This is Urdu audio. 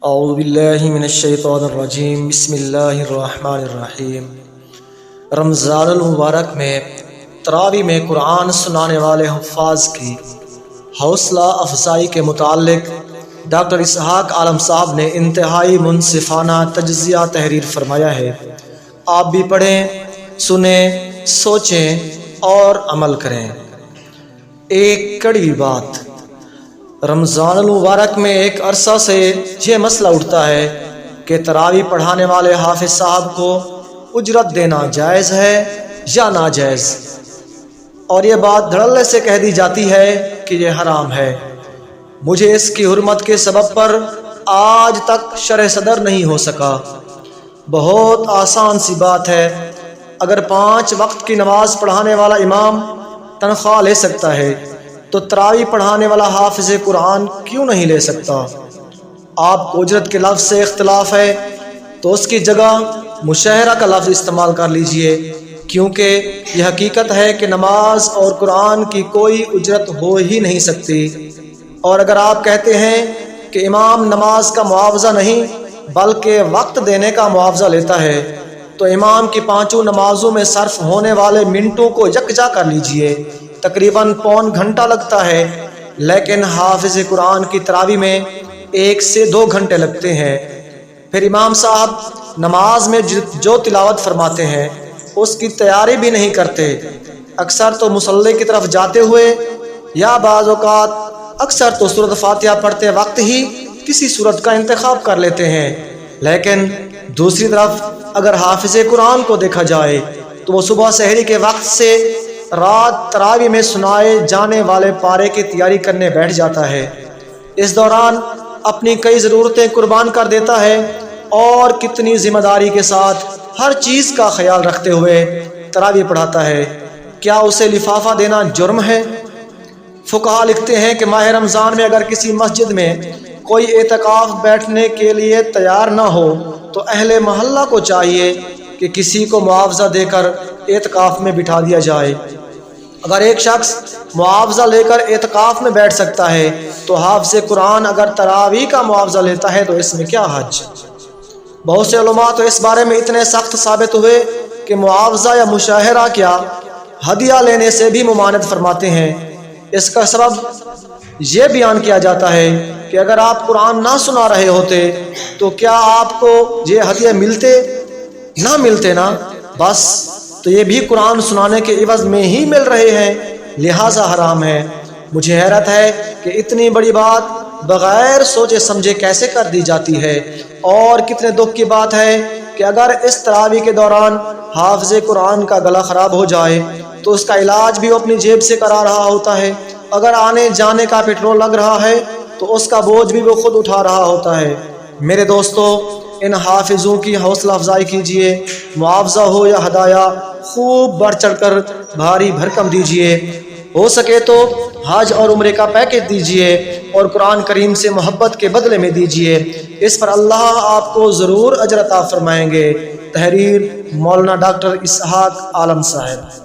اعوذ باللہ من الشیطان الرجیم، بسم اللہ الرحمن الرحیم۔ رمضان المبارک میں تراویح میں قرآن سنانے والے حفاظ کی حوصلہ افزائی کے متعلق ڈاکٹر اسحاق عالم صاحب نے انتہائی منصفانہ تجزیہ تحریر فرمایا ہے۔ آپ بھی پڑھیں، سنیں، سوچیں اور عمل کریں۔ ایک کڑوی بات، رمضان المبارک میں ایک عرصہ سے یہ مسئلہ اٹھتا ہے کہ تراویح پڑھانے والے حافظ صاحب کو اجرت دینا جائز ہے یا ناجائز، اور یہ بات دھڑلے سے کہہ دی جاتی ہے کہ یہ حرام ہے۔ مجھے اس کی حرمت کے سبب پر آج تک شرح صدر نہیں ہو سکا۔ بہت آسان سی بات ہے، اگر 5 وقت کی نماز پڑھانے والا امام تنخواہ لے سکتا ہے تو تراویح پڑھانے والا حافظ قرآن کیوں نہیں لے سکتا؟ آپ کو اجرت کے لفظ سے اختلاف ہے تو اس کی جگہ مشاہرہ کا لفظ استعمال کر لیجئے، کیونکہ یہ حقیقت ہے کہ نماز اور قرآن کی کوئی اجرت ہو ہی نہیں سکتی۔ اور اگر آپ کہتے ہیں کہ امام نماز کا معاوضہ نہیں بلکہ وقت دینے کا معاوضہ لیتا ہے، تو امام کی 5 نمازوں میں صرف ہونے والے منٹوں کو یکجا کر لیجئے، تقریباً پون گھنٹہ لگتا ہے، لیکن حافظ قرآن کی تراویح میں 1 سے 2 گھنٹے لگتے ہیں۔ پھر امام صاحب نماز میں جو تلاوت فرماتے ہیں اس کی تیاری بھی نہیں کرتے، اکثر تو مصلی کی طرف جاتے ہوئے یا بعض اوقات اکثر تو سورۃ فاتحہ پڑھتے وقت ہی کسی سورت کا انتخاب کر لیتے ہیں۔ لیکن دوسری طرف اگر حافظ قرآن کو دیکھا جائے تو وہ صبح سحری کے وقت سے رات تراویح میں سنائے جانے والے پارے کی تیاری کرنے بیٹھ جاتا ہے۔ اس دوران اپنی کئی ضرورتیں قربان کر دیتا ہے اور کتنی ذمہ داری کے ساتھ ہر چیز کا خیال رکھتے ہوئے تراویح پڑھاتا ہے۔ کیا اسے لفافہ دینا جرم ہے؟ فقہا لکھتے ہیں کہ ماہ رمضان میں اگر کسی مسجد میں کوئی اعتکاف بیٹھنے کے لیے تیار نہ ہو تو اہل محلہ کو چاہیے کہ کسی کو معاوضہ دے کر اعتکاف میں بٹھا دیا جائے۔ اگر ایک شخص معاوضہ لے کر اعتکاف میں بیٹھ سکتا ہے تو حافظ قرآن اگر تراویح کا معاوضہ لیتا ہے تو اس میں کیا حرج؟ بہت سے علماء تو اس بارے میں اتنے سخت ثابت ہوئے کہ معاوضہ یا مشاہرہ کیا ہدیہ لینے سے بھی ممانعت فرماتے ہیں۔ اس کا سبب یہ بیان کیا جاتا ہے کہ اگر آپ قرآن نہ سنا رہے ہوتے تو کیا آپ کو یہ ہدیہ ملتے نا، بس تو یہ بھی قرآن سنانے کے عوض میں ہی مل رہے ہیں، لہٰذا حرام ہے۔ مجھے حیرت ہے کہ اتنی بڑی بات بغیر سوچے سمجھے کیسے کر دی جاتی ہے، اور کتنے دکھ کی بات ہے کہ اگر اس تراویح کے دوران حافظ قرآن کا گلا خراب ہو جائے تو اس کا علاج بھی وہ اپنی جیب سے کرا رہا ہوتا ہے، اگر آنے جانے کا پیٹرول لگ رہا ہے تو اس کا بوجھ بھی وہ خود اٹھا رہا ہوتا ہے۔ میرے دوستو، ان حافظوں کی حوصلہ افزائی کیجئے، معاوضہ ہو یا ہدایہ خوب بڑھ چڑھ کر بھاری بھرکم دیجئے، ہو سکے تو حج اور عمرے کا پیکج دیجئے اور قرآن کریم سے محبت کے بدلے میں دیجئے، اس پر اللہ آپ کو ضرور اجر عطا فرمائیں گے۔ تحریر مولانا ڈاکٹر اسحاق عالم صاحب۔